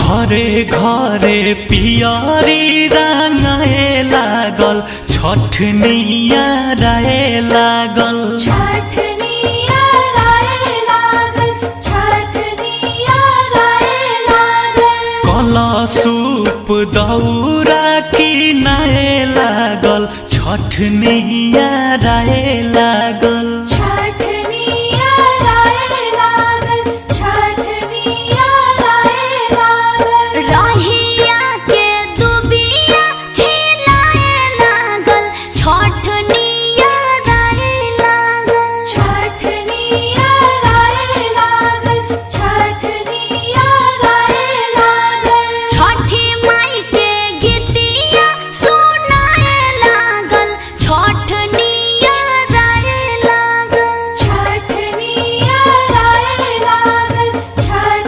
घरे घरे पियरी रंगाए लागल छठनिया राए लागल कलशूप दौरा किनाए लागल छठनिया राए लागल।